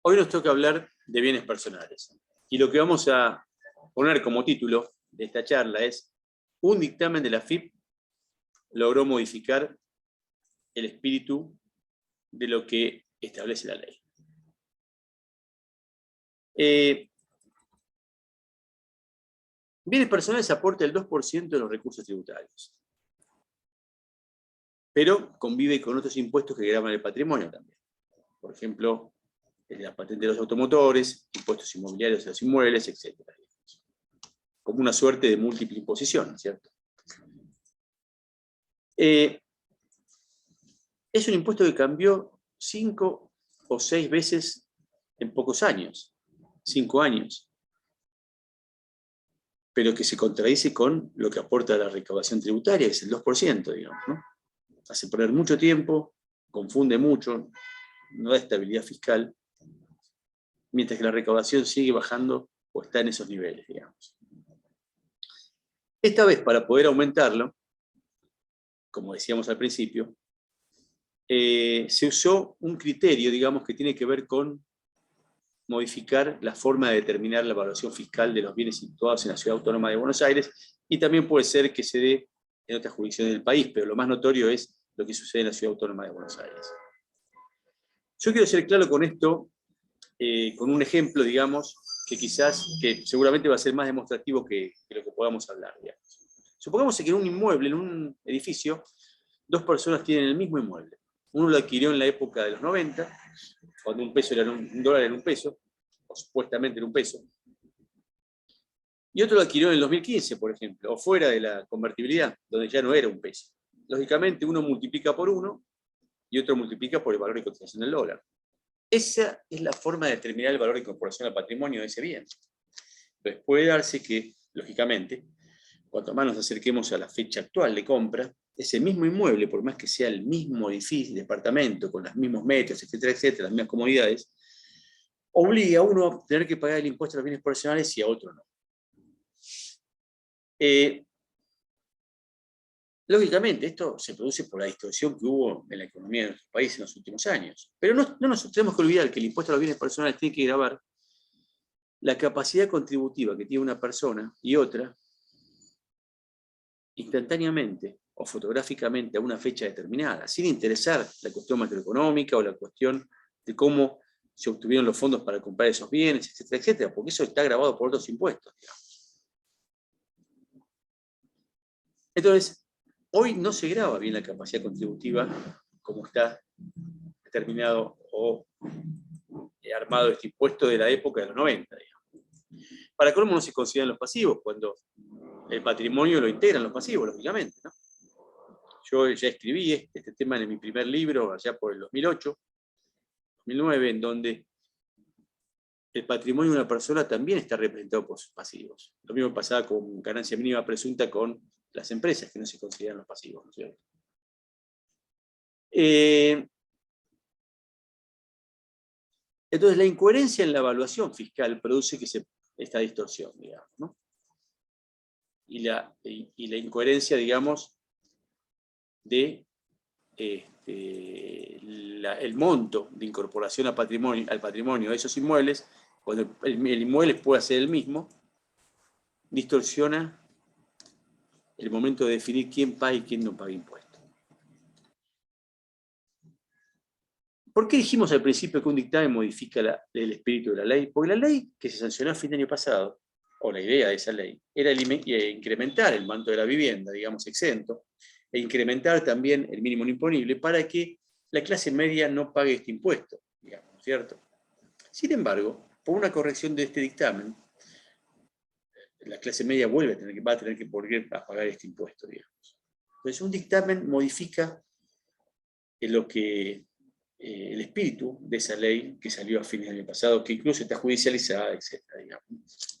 Hoy nos toca hablar de bienes personales. Y lo que vamos a poner como título de esta charla es: un dictamen de la AFIP logró modificar el espíritu de lo que establece la ley. Bienes personales aporta el 2% de los recursos tributarios, pero convive con otros impuestos que gravan el patrimonio también. Por ejemplo, la patente de los automotores, impuestos inmobiliarios de los inmuebles, etc. Como una suerte de múltiple imposición, ¿cierto? Es un impuesto que cambió 5 o 6 veces en pocos años, 5 años, pero que se contradice con lo que aporta la recaudación tributaria, que es el 2%, digamos, ¿no? Hace perder mucho tiempo, confunde mucho, no da estabilidad fiscal, mientras que la recaudación sigue bajando o está en esos niveles, digamos. Esta vez, para poder aumentarlo, como decíamos al principio, se usó un criterio, digamos, que tiene que ver con modificar la forma de determinar la evaluación fiscal de los bienes situados en la Ciudad Autónoma de Buenos Aires, y también puede ser que se dé en otras jurisdicciones del país, pero lo más notorio es lo que sucede en la Ciudad Autónoma de Buenos Aires. Yo quiero ser claro con esto, con un ejemplo, digamos, que seguramente va a ser más demostrativo que lo que podamos hablar, digamos. Supongamos que en un inmueble, en un edificio, 2 personas tienen el mismo inmueble. Uno lo adquirió en la época de los 90, cuando un dólar era un peso, o supuestamente era un peso, y otro lo adquirió en el 2015, por ejemplo, o fuera de la convertibilidad, donde ya no era un peso. Lógicamente, uno multiplica por 1 y otro multiplica por el valor de cotización del dólar. Esa es la forma de determinar el valor de incorporación al patrimonio de ese bien. Entonces, puede darse que, lógicamente, cuanto más nos acerquemos a la fecha actual de compra, ese mismo inmueble, por más que sea el mismo edificio, departamento, con los mismos metros, etcétera, etcétera, las mismas comodidades, obliga a uno a tener que pagar el impuesto a los bienes personales y a otro no. Lógicamente, esto se produce por la distorsión que hubo en la economía de nuestro país en los últimos años. Pero no nos tenemos que olvidar que el impuesto a los bienes personales tiene que gravar la capacidad contributiva que tiene una persona y otra instantáneamente o fotográficamente a una fecha determinada, sin interesar la cuestión macroeconómica o la cuestión de cómo se obtuvieron los fondos para comprar esos bienes, etcétera, etcétera, porque eso está grabado por otros impuestos, digamos. Entonces, hoy no se graba bien la capacidad contributiva como está determinado o armado este impuesto de la época de los 90, digamos. Para colmo no se consideran los pasivos, cuando el patrimonio lo integran los pasivos, lógicamente, ¿no? Yo ya escribí este tema en mi primer libro, allá por el 2008, 2009, en donde el patrimonio de una persona también está representado por sus pasivos. Lo mismo pasaba con ganancia mínima presunta con las empresas, que no se consideran los pasivos, ¿no es cierto? Entonces, la incoherencia en la evaluación fiscal produce esta distorsión, digamos, ¿no? Y la incoherencia, digamos, de el monto de incorporación al patrimonio de esos inmuebles, cuando el inmueble puede ser el mismo, distorsiona el momento de definir quién paga y quién no paga impuestos. ¿Por qué dijimos al principio que un dictamen modifica el espíritu de la ley? Porque la ley que se sancionó a fin de año pasado, o la idea de esa ley, era incrementar el manto de la vivienda, digamos, exento, e incrementar también el mínimo no imponible para que la clase media no pague este impuesto, digamos, ¿cierto? Sin embargo, por una corrección de este dictamen, la clase media va a tener que volver a pagar este impuesto, digamos. Entonces, un dictamen modifica el espíritu de esa ley que salió a fines del año pasado, que incluso está judicializada, etc., digamos.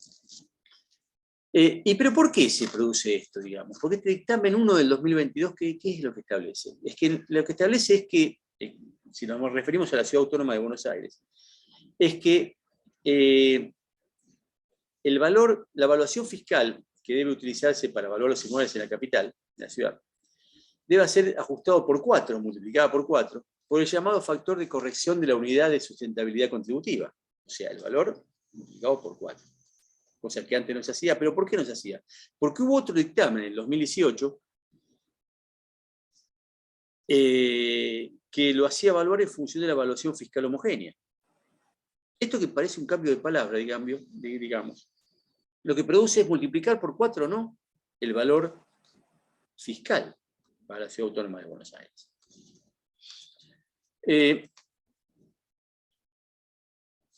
¿Pero por qué se produce esto, digamos? Porque este dictamen 1 del 2022, ¿qué es lo que establece? Es que lo que establece es que, si nos referimos a la Ciudad Autónoma de Buenos Aires, es que la evaluación fiscal que debe utilizarse para evaluar los inmuebles en la capital, en la ciudad, debe ser ajustado por 4, multiplicada por 4, por el llamado factor de corrección de la unidad de sustentabilidad contributiva, o sea, el valor multiplicado por 4. Cosa que antes no se hacía. ¿Pero por qué no se hacía? Porque hubo otro dictamen en el 2018 que lo hacía evaluar en función de la evaluación fiscal homogénea. Esto que parece un cambio de palabra, digamos, lo que produce es multiplicar por 4, ¿no?, el valor fiscal para la Ciudad Autónoma de Buenos Aires.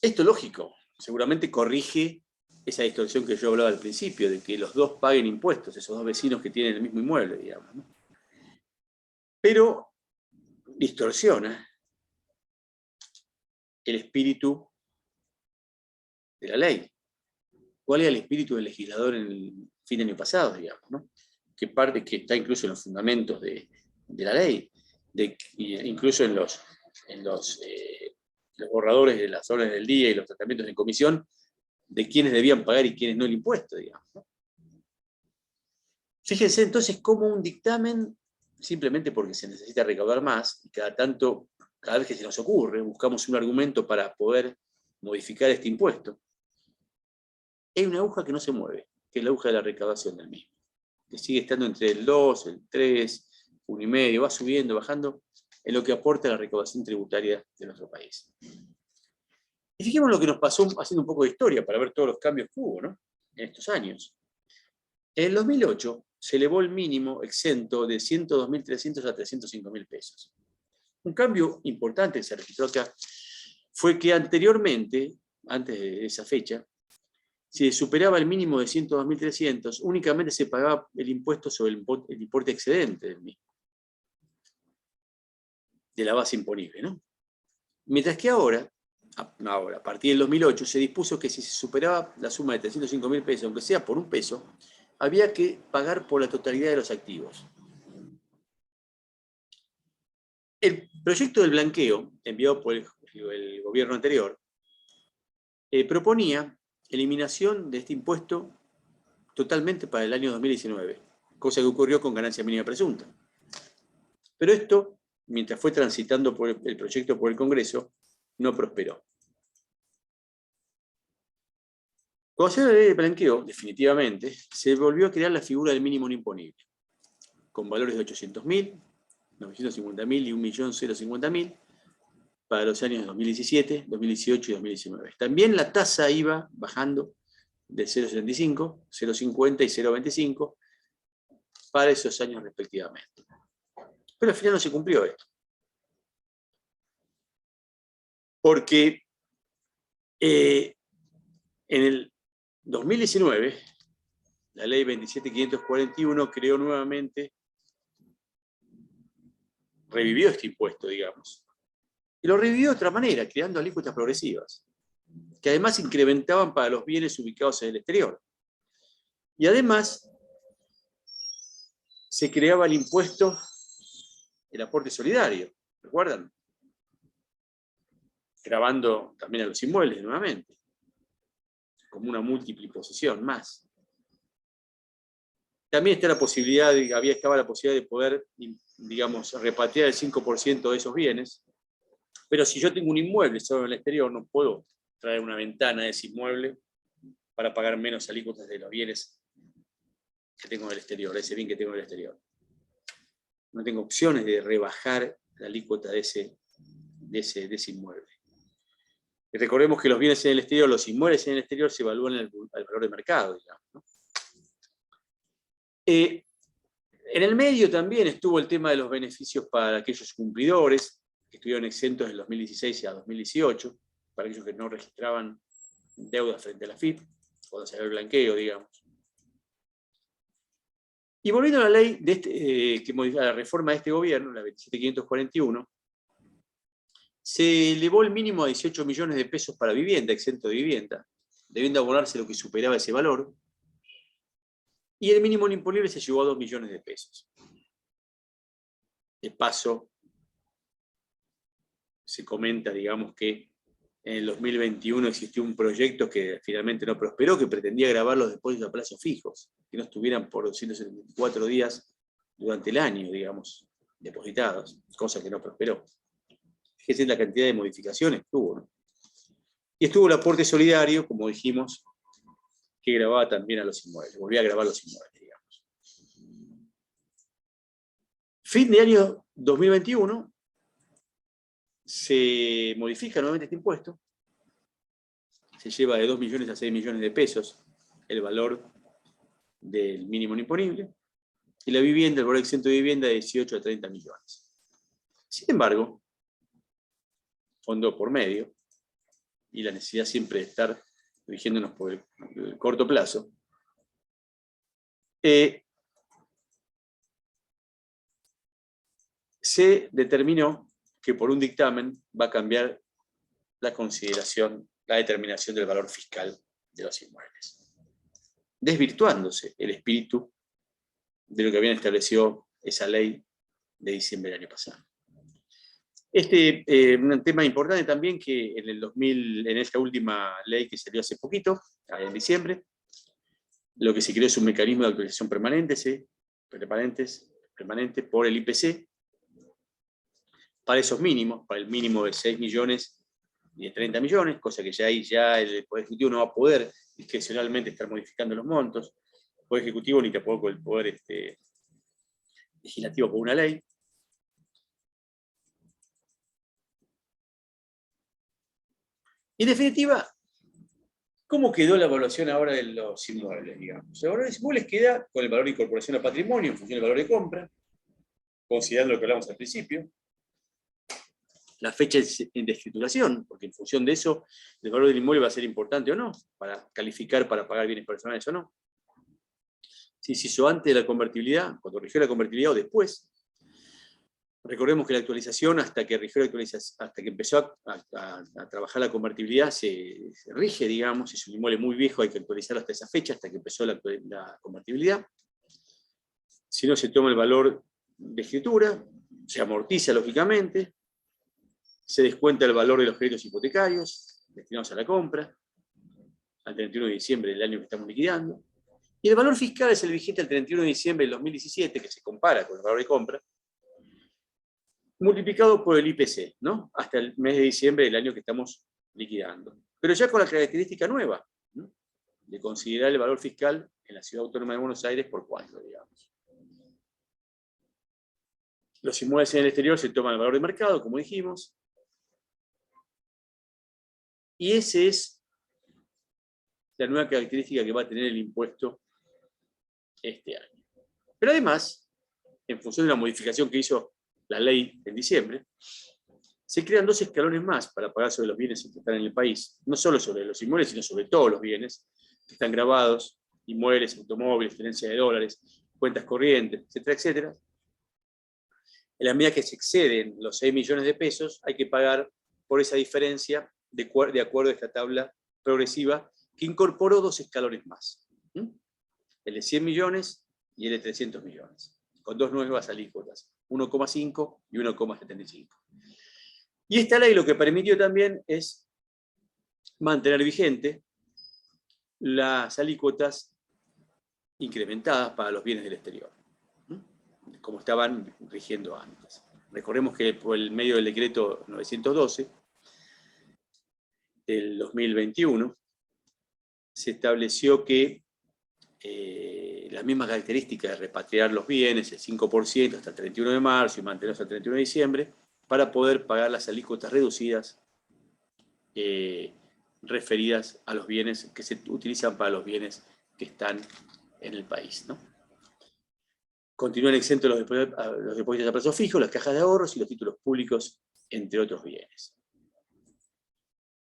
Esto, lógico, seguramente corrige esa distorsión que yo hablaba al principio, de que los dos paguen impuestos, esos dos vecinos que tienen el mismo inmueble, digamos, ¿no? Pero distorsiona el espíritu de la ley. ¿Cuál era el espíritu del legislador en el fin de año pasado, digamos, ¿no? Que parte que está incluso en los fundamentos de la ley, incluso en los borradores de las órdenes del día y los tratamientos en comisión, de quiénes debían pagar y quiénes no el impuesto, digamos, ¿no? Fíjense entonces cómo un dictamen, simplemente porque se necesita recaudar más, y cada vez que se nos ocurre, buscamos un argumento para poder modificar este impuesto, hay una aguja que no se mueve, que es la aguja de la recaudación del mismo, que sigue estando entre el 2, el 3, 1,5, va subiendo, bajando, en lo que aporta la recaudación tributaria de nuestro país. Y fijemos lo que nos pasó haciendo un poco de historia para ver todos los cambios que hubo, ¿no?, en estos años. En el 2008 se elevó el mínimo exento de 102.300 a 305.000 pesos. Un cambio importante que se registró acá fue que anteriormente, antes de esa fecha, si superaba el mínimo de 102.300, únicamente se pagaba el impuesto sobre el importe excedente del mismo, de la base imponible, ¿no? Mientras que ahora, a partir del 2008, se dispuso que si se superaba la suma de 305.000 pesos, aunque sea por $1, había que pagar por la totalidad de los activos. El proyecto del blanqueo, enviado por el gobierno anterior, proponía eliminación de este impuesto totalmente para el año 2019, cosa que ocurrió con ganancia mínima presunta. Pero esto, mientras fue transitando por el proyecto por el Congreso, no prosperó. Cuando se la ley de blanqueo, definitivamente, se volvió a crear la figura del mínimo no imponible, con valores de 800.000, 950.000 y 1.050.000 para los años 2017, 2018 y 2019. También la tasa iba bajando de 0,75, 0,50 y 0,25 para esos años respectivamente. Pero al final no se cumplió esto. Porque en el 2019, la ley 27.541 creó nuevamente, revivió este impuesto, digamos. Y lo revivió de otra manera, creando alícuotas progresivas, que además incrementaban para los bienes ubicados en el exterior. Y además, se creaba el impuesto, el aporte solidario, ¿recuerdan? Gravando también a los inmuebles nuevamente, como una múltiple imposición más. También está la posibilidad, estaba la posibilidad de poder, digamos, repatriar el 5% de esos bienes, pero si yo tengo un inmueble solo en el exterior, no puedo traer una ventana de ese inmueble para pagar menos alícuotas de los bienes que tengo en el exterior, ese bien que tengo en el exterior. No tengo opciones de rebajar la alícuota de ese inmueble. Y recordemos que los bienes en el exterior, los inmuebles en el exterior se evalúan al valor de mercado, digamos, ¿no? En el medio también estuvo el tema de los beneficios para aquellos cumplidores que estuvieron exentos del 2016 a 2018, para aquellos que no registraban deudas frente a la FIP, cuando salió el blanqueo, digamos. Y volviendo a la ley que modifica la reforma de este gobierno, la 27.541, se elevó el mínimo a 18 millones de pesos para vivienda, exento de vivienda, debiendo abonarse lo que superaba ese valor, y el mínimo no imponible se llevó a 2 millones de pesos. De paso, se comenta, digamos, que en el 2021 existió un proyecto que finalmente no prosperó, que pretendía gravar los depósitos a plazos fijos, que no estuvieran por 274 días durante el año, digamos, depositados, cosa que no prosperó. Fíjense la cantidad de modificaciones que hubo, ¿no? Y estuvo el aporte solidario, como dijimos, que grababa también a los inmuebles, volvía a grabar los inmuebles, digamos. Fin de año 2021, se modifica nuevamente este impuesto, se lleva de 2 millones a 6 millones de pesos el valor del mínimo no imponible, y la vivienda, el valor exento de vivienda, de 18 a 30 millones. Sin embargo, fondo por medio, y la necesidad siempre de estar rigiéndonos por el corto plazo, se determinó que por un dictamen va a cambiar la consideración, la determinación del valor fiscal de los inmuebles, desvirtuándose el espíritu de lo que habían establecido esa ley de diciembre del año pasado. Un tema importante también que en esta última ley que salió hace poquito, en diciembre, lo que se creó es un mecanismo de actualización permanente por el IPC, para esos mínimos, para el mínimo de 6 millones y de 30 millones, cosa que ya ahí el Poder Ejecutivo no va a poder discrecionalmente estar modificando los montos, el Poder Ejecutivo ni tampoco el Poder Legislativo por una ley. En definitiva, ¿cómo quedó la evaluación ahora de los inmuebles, digamos? La evaluación de los inmuebles queda con el valor de incorporación a patrimonio en función del valor de compra, considerando lo que hablamos al principio, la fecha de escrituración, porque en función de eso, el valor del inmueble va a ser importante o no, para calificar para pagar bienes personales o no. Si se hizo antes de la convertibilidad, cuando rigió la convertibilidad o después. Recordemos que la actualización, hasta que empezó a trabajar la convertibilidad, se rige, digamos. Si es un inmueble muy viejo, hay que actualizarlo hasta esa fecha, hasta que empezó la convertibilidad. Si no, se toma el valor de escritura, se amortiza lógicamente, se descuenta el valor de los créditos hipotecarios destinados a la compra, al 31 de diciembre del año que estamos liquidando. Y el valor fiscal es el vigente al 31 de diciembre del 2017, que se compara con el valor de compra, multiplicado por el IPC, ¿no? Hasta el mes de diciembre del año que estamos liquidando. Pero ya con la característica nueva, ¿no?, de considerar el valor fiscal en la Ciudad Autónoma de Buenos Aires por 4, digamos. Los inmuebles en el exterior se toman el valor de mercado, como dijimos, y esa es la nueva característica que va a tener el impuesto este año. Pero además, en función de la modificación que hizo la ley en diciembre, se crean 2 escalones más para pagar sobre los bienes que están en el país, no solo sobre los inmuebles, sino sobre todos los bienes que están grabados, inmuebles, automóviles, tenencia de dólares, cuentas corrientes, etcétera, etcétera. En la medida que se exceden los 6 millones de pesos, hay que pagar por esa diferencia de acuerdo a esta tabla progresiva que incorporó 2 escalones más. El de 100 millones y el de 300 millones, con 2 nuevas alícuotas, 1,5 y 1,75. Y esta ley lo que permitió también es mantener vigente las alícuotas incrementadas para los bienes del exterior, como estaban rigiendo antes. Recordemos que por el medio del decreto 912 del 2021 se estableció que las mismas características de repatriar los bienes, el 5% hasta el 31 de marzo y mantenerlos hasta el 31 de diciembre, para poder pagar las alícuotas reducidas referidas a los bienes que se utilizan para los bienes que están en el país, ¿no? Continúan exentos los depósitos a plazo fijo, las cajas de ahorros y los títulos públicos, entre otros bienes.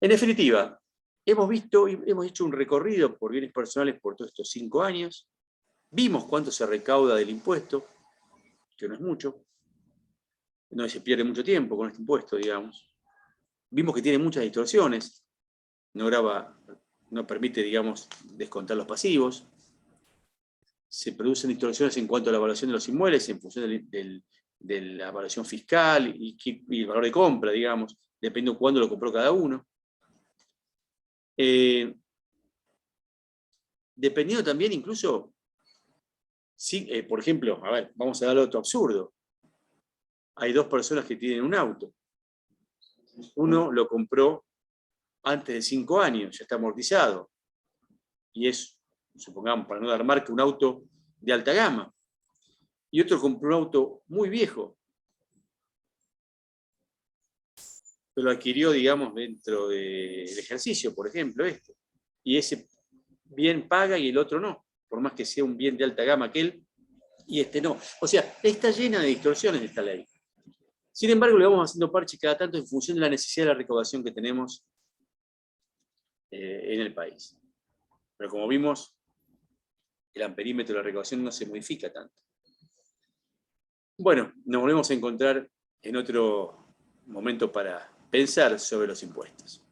En definitiva, hemos hecho un recorrido por bienes personales por todos estos 5 años, vimos cuánto se recauda del impuesto, que no es mucho, no se pierde mucho tiempo con este impuesto, digamos. Vimos que tiene muchas distorsiones, no permite, digamos, descontar los pasivos. Se producen distorsiones en cuanto a la evaluación de los inmuebles en función de la evaluación fiscal y el valor de compra, digamos, dependiendo de cuándo lo compró cada uno. Dependiendo también incluso, por ejemplo, a ver, vamos a dar otro absurdo. Hay 2 personas que tienen un auto. uno lo compró antes de 5 años, ya está amortizado. Y es, supongamos, para no dar marca, un auto de alta gama. Y otro compró un auto muy viejo, pero lo adquirió, digamos, dentro del ejercicio, por ejemplo, este. Y ese bien paga y el otro no, por más que sea un bien de alta gama aquel, y este no. O sea, está llena de distorsiones esta ley. Sin embargo, le vamos haciendo parches cada tanto en función de la necesidad de la recaudación que tenemos en el país. Pero como vimos, el amperímetro de la recaudación no se modifica tanto. Bueno, nos volvemos a encontrar en otro momento para pensar sobre los impuestos.